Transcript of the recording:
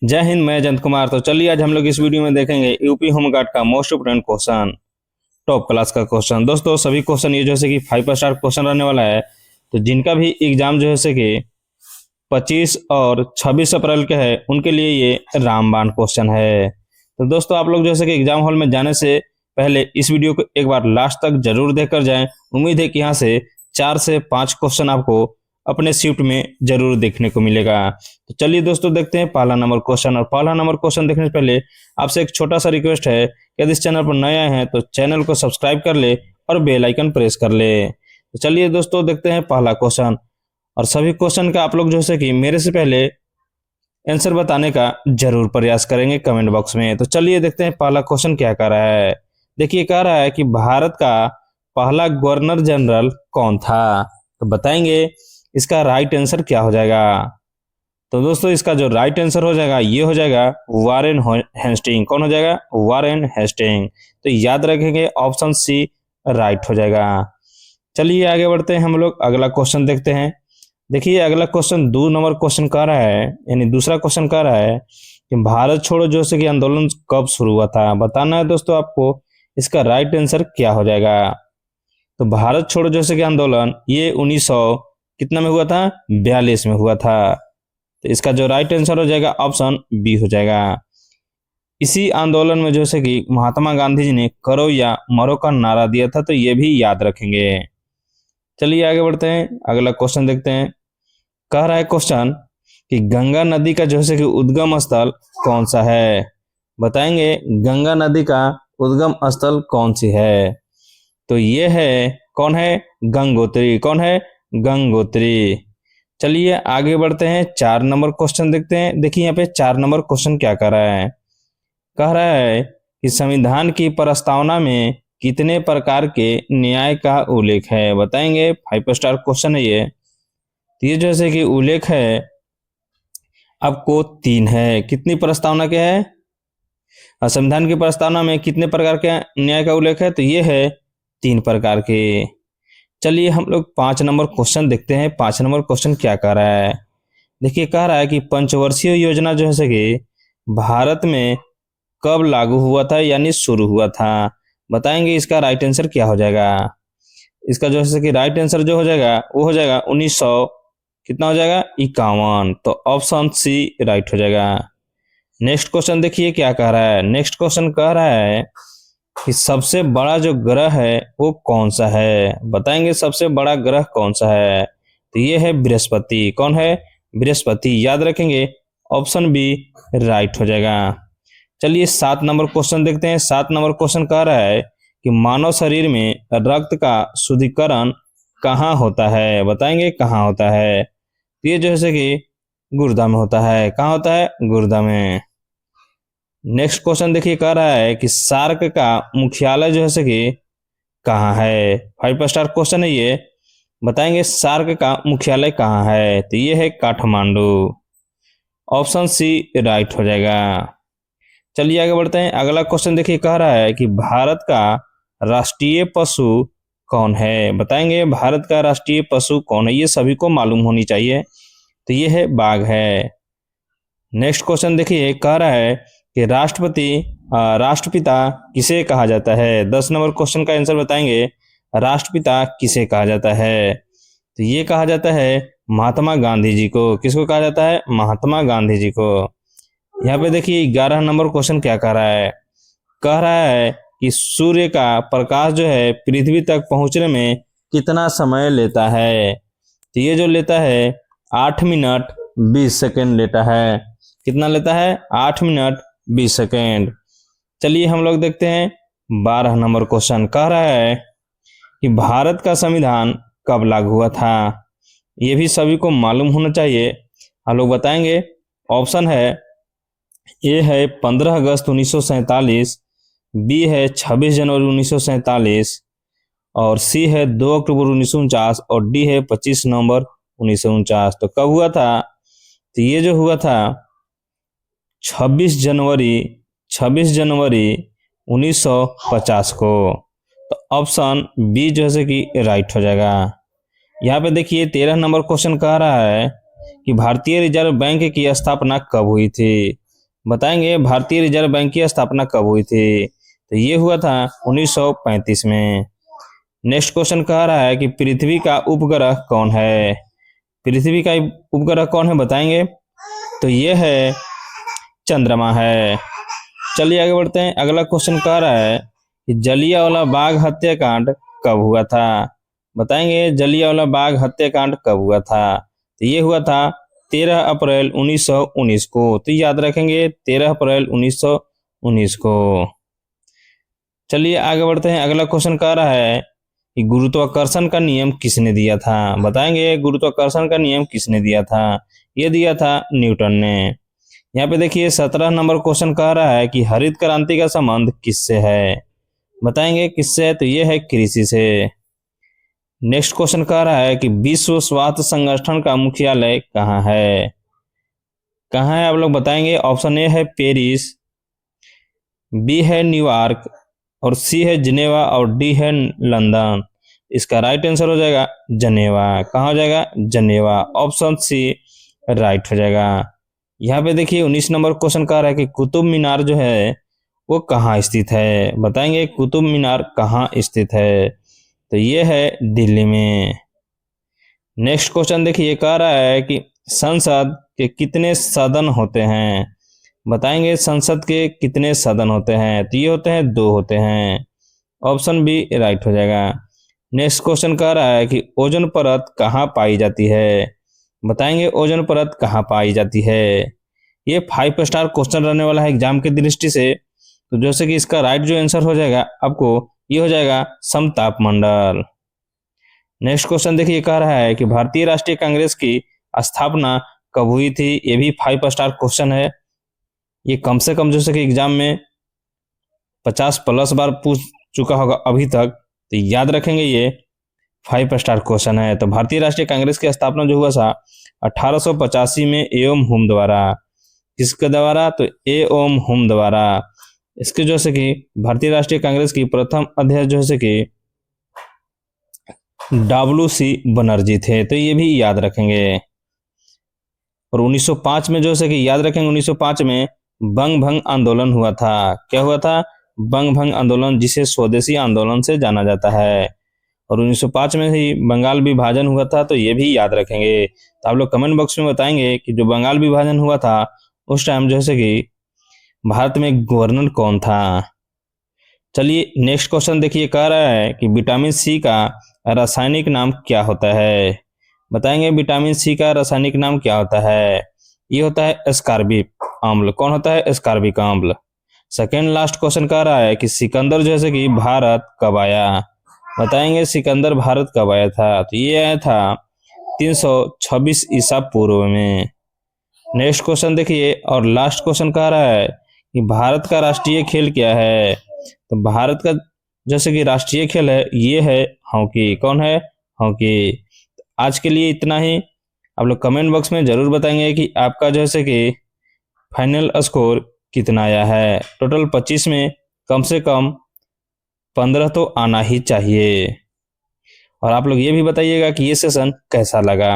जय हिंद। मैं जयंत कुमार। तो चलिए आज हम लोग इस वीडियो में देखेंगे यूपी होमगार्ड का most important question, top class का क्वेश्चन। दोस्तों सभी क्वेश्चन ये जैसे कि 5 स्टार क्वेश्चन रहने वाला है। तो जिनका भी एग्जाम जो है कि 25 और 26 अप्रैल के है उनके लिए ये रामबाण क्वेश्चन है। तो दोस्तों आप लोग जैसे कि एग्जाम हॉल में जाने से पहले इस वीडियो को एक बार लास्ट तक जरूर देखकर जाएं। उम्मीद है कि यहाँ से 4 से 5 क्वेश्चन आपको अपने शिफ्ट में जरूर देखने को मिलेगा। तो चलिए दोस्तों देखते हैं पहला नंबर क्वेश्चन। और पहला नंबर क्वेश्चन देखने से पहले आपसे एक छोटा सा रिक्वेस्ट है कि यदि इस चैनल पर नए आए हैं तो चैनल को सब्सक्राइब कर ले और बेल आइकन प्रेस कर ले। तो चलिए दोस्तों देखते हैं पहला क्वेश्चन। और सभी क्वेश्चन का आप लोग जो है कि मेरे से पहले आंसर बताने का जरूर प्रयास करेंगे कमेंट बॉक्स में। तो चलिए देखते हैं पहला क्वेश्चन क्या कह रहा है। देखिए कह रहा है कि भारत का पहला गवर्नर जनरल कौन था। तो बताएंगे इसका राइट आंसर क्या हो जाएगा। तो दोस्तों इसका जो राइट आंसर हो जाएगा ये हो जाएगा वारेन हेस्टिंग। कौन हो जाएगा? Warren Hastings. तो याद रखेंगे ऑप्शन सी राइट हो जाएगा। चलिए आगे बढ़ते हैं हम लोग अगला क्वेश्चन देखते हैं। देखिए अगला क्वेश्चन 2 नंबर क्वेश्चन कह रहा है, यानी दूसरा क्वेश्चन कह रहा है कि भारत छोड़ो जो से कि आंदोलन कब शुरू हुआ था। बताना है दोस्तों आपको इसका राइट आंसर क्या हो जाएगा। तो भारत छोड़ो जो से कि आंदोलन ये 1900 कितना में हुआ था? 42 में हुआ था। तो इसका जो राइट आंसर हो जाएगा ऑप्शन बी हो जाएगा। इसी आंदोलन में जो से कि महात्मा गांधी जी ने करो या मरो का नारा दिया था, तो ये भी याद रखेंगे। चलिए आगे बढ़ते हैं अगला क्वेश्चन देखते हैं। कह रहा है क्वेश्चन कि गंगा नदी का जो है कि उद्गम स्थल कौन सा है। बताएंगे गंगा नदी का उद्गम स्थल कौन सी है। तो ये है कौन है? गंगोत्री। कौन है? गंगोत्री। चलिए आगे बढ़ते हैं 4 नंबर क्वेश्चन देखते हैं। देखिए यहाँ पे 4 नंबर क्वेश्चन क्या कह रहा है। कह रहा है कि संविधान की प्रस्तावना में कितने प्रकार के न्याय का उल्लेख है। बताएंगे 5 स्टार क्वेश्चन है ये। तो ये जैसे कि उल्लेख है आपको 3 है। कितनी प्रस्तावना के है? संविधान की प्रस्तावना में कितने प्रकार के न्याय का उल्लेख है? तो ये है 3 प्रकार के। चलिए हम लोग 5 नंबर क्वेश्चन देखते हैं। 5 नंबर क्वेश्चन क्या कह रहा है। देखिए कह रहा है कि पंचवर्षीय योजना जो है कि भारत में कब लागू हुआ था, यानी शुरू हुआ था। बताएंगे इसका राइट आंसर क्या हो जाएगा। इसका जो है कि राइट आंसर जो हो जाएगा वो हो जाएगा 1900 कितना हो जाएगा? 51। तो ऑप्शन सी राइट हो जाएगा। नेक्स्ट क्वेश्चन देखिए क्या कह रहा है। नेक्स्ट क्वेश्चन कह रहा है कि सबसे बड़ा जो ग्रह है वो कौन सा है। बताएंगे सबसे बड़ा ग्रह कौन सा है। तो ये है बृहस्पति। कौन है? बृहस्पति। याद रखेंगे ऑप्शन बी राइट हो जाएगा। चलिए 7 नंबर क्वेश्चन देखते हैं। 7 नंबर क्वेश्चन कह रहा है कि मानव शरीर में रक्त का शुद्धिकरण कहाँ होता है। बताएंगे कहाँ होता है। तो ये जो है कि गुर्दा में होता है। कहाँ होता है? गुर्दा में। नेक्स्ट क्वेश्चन देखिए कह रहा है कि सार्क का मुख्यालय जो है कि कहाँ है। 5 स्टार क्वेश्चन है ये। बताएंगे सार्क का मुख्यालय कहाँ है। तो ये है काठमांडू। ऑप्शन सी राइट हो जाएगा। चलिए आगे बढ़ते हैं अगला क्वेश्चन देखिए कह रहा है कि भारत का राष्ट्रीय पशु कौन है। बताएंगे भारत का राष्ट्रीय पशु कौन है। ये सभी को मालूम होनी चाहिए। तो ये है बाघ है। नेक्स्ट क्वेश्चन देखिए कह रहा है कि राष्ट्रपिता किसे कहा जाता है। 10 नंबर क्वेश्चन का आंसर बताएंगे राष्ट्रपिता किसे कहा जाता है। तो ये कहा जाता है महात्मा गांधी जी को। किसको कहा जाता है? महात्मा गांधी जी को। यहाँ पे देखिए 11 नंबर क्वेश्चन क्या कह रहा है। कह रहा है कि सूर्य का प्रकाश जो है पृथ्वी तक पहुंचने में कितना समय लेता है। तो ये जो लेता है 8 मिनट 20 सेकेंड लेता है। कितना लेता है? 8 मिनट 20 सेकेंड। चलिए हम लोग देखते हैं 12 नंबर क्वेश्चन। कह रहा है कि भारत का संविधान कब लागू हुआ था। ये भी सभी को मालूम होना चाहिए। हम लोग बताएंगे ऑप्शन है ए है 15 अगस्त 1947, बी है 26 जनवरी 1947, और सी है 2 अक्टूबर 1949 और डी है 25 नवंबर 1949। तो कब हुआ था? तो ये जो हुआ था 26 जनवरी 1950 को। तो ऑप्शन बी जो है कि राइट हो जाएगा। यहाँ पे देखिए 13 नंबर क्वेश्चन कह रहा है कि भारतीय रिजर्व बैंक की स्थापना कब हुई थी। बताएंगे भारतीय रिजर्व बैंक की स्थापना कब हुई थी? तो ये हुआ था 1935 में। नेक्स्ट क्वेश्चन कह रहा है कि पृथ्वी का उपग्रह कौन है? पृथ्वी का उपग्रह कौन है बताएंगे? तो ये है चंद्रमा है। चलिए आगे बढ़ते हैं। अगला क्वेश्चन कह रहा है कि जलियांवाला बाग हत्याकांड कब हुआ था? बताएंगे जलियांवाला बाग हत्याकांड कब हुआ था? तो ये हुआ था 13 अप्रैल 1919 को। तो याद रखेंगे 13 अप्रैल 1919 को। चलिए आगे बढ़ते हैं। अगला क्वेश्चन कह रहा है कि गुरुत्वाकर्षण का नियम किसने दिया था? बताएंगे गुरुत्वाकर्षण का नियम किसने दिया था? ये दिया था न्यूटन ने। यहाँ पे देखिए 17 नंबर क्वेश्चन कह रहा है कि हरित क्रांति का संबंध किससे है? बताएंगे किससे है? तो ये है कृषि से। नेक्स्ट क्वेश्चन कह रहा है कि विश्व स्वास्थ्य संगठन का मुख्यालय कहाँ है? कहाँ है आप लोग बताएंगे? ऑप्शन ए है पेरिस, बी है न्यूयॉर्क, और सी है जिनेवा, और डी है लंदन। इसका राइट आंसर हो जाएगा जनेवा। कहाँ हो जाएगा? जनेवा। ऑप्शन सी राइट हो जाएगा। यहाँ पे देखिए 19 नंबर क्वेश्चन कह रहा है कि कुतुब मीनार जो है वो कहाँ स्थित है? बताएंगे कुतुब मीनार कहाँ स्थित है? तो ये है दिल्ली में। नेक्स्ट क्वेश्चन देखिए कह रहा है कि संसद के कितने सदन होते हैं? बताएंगे संसद के कितने सदन होते हैं? तो ये होते हैं 2 होते हैं। ऑप्शन बी राइट हो जाएगा। नेक्स्ट क्वेश्चन कह रहा है कि ओजोन परत कहाँ पाई जाती है? बताएंगे ओजोन परत कहाँ पाई जाती है? ये 5 स्टार क्वेश्चन रहने वाला है एग्जाम की दृष्टि से। तो जैसे कि इसका राइट जो आंसर हो जाएगा आपको ये हो जाएगा समताप मंडल। नेक्स्ट क्वेश्चन देखिए कह रहा है कि भारतीय राष्ट्रीय कांग्रेस की स्थापना कब हुई थी? ये भी 5 स्टार क्वेश्चन है। ये कम से कम जैसे कि एग्जाम में 50+ बार पूछ चुका होगा अभी तक, तो याद रखेंगे ये 5 स्टार क्वेश्चन है। तो भारतीय राष्ट्रीय कांग्रेस की स्थापना जो हुआ था 1885 में एओम हुम द्वारा। किसके द्वारा? तो एओम हुम द्वारा। इसके जो है कि भारतीय राष्ट्रीय कांग्रेस की प्रथम अध्यक्ष जो है कि WC बनर्जी थे। तो ये भी याद रखेंगे। और 1905 में जो है कि याद रखेंगे 1905 में बंग भंग आंदोलन हुआ था। क्या हुआ था? बंग भंग आंदोलन, जिसे स्वदेशी आंदोलन से जाना जाता है। और 1905 में ही बंगाल विभाजन हुआ था। तो ये भी याद रखेंगे। तो आप लोग कमेंट बॉक्स में बताएंगे कि जो बंगाल विभाजन हुआ था उस टाइम जैसे कि भारत में गवर्नर कौन था। चलिए नेक्स्ट क्वेश्चन देखिए कह रहा है कि विटामिन सी का रासायनिक नाम क्या होता है? बताएंगे विटामिन सी का रासायनिक नाम क्या होता है? ये होता है एस्कॉर्बिक अम्ल। कौन होता है? एस्कॉर्बिक अम्ल। सेकेंड लास्ट क्वेश्चन कह रहा है कि सिकंदर जैसे कि भारत कब आया? बताएंगे सिकंदर भारत कब आया था? तो ये आया था 326 ईसा पूर्व में। नेक्स्ट क्वेश्चन देखिए और लास्ट क्वेश्चन कह रहा है कि भारत का राष्ट्रीय खेल क्या है? तो भारत का जैसे कि राष्ट्रीय खेल है ये है हॉकी। कौन है? हॉकी। आज के लिए इतना ही। आप लोग कमेंट बॉक्स में जरूर बताएंगे कि आपका जैसे कि फाइनल स्कोर कितना आया है। टोटल 25 में कम से कम 15 तो आना ही चाहिए। और आप लोग ये भी बताइएगा कि ये सेशन कैसा लगा।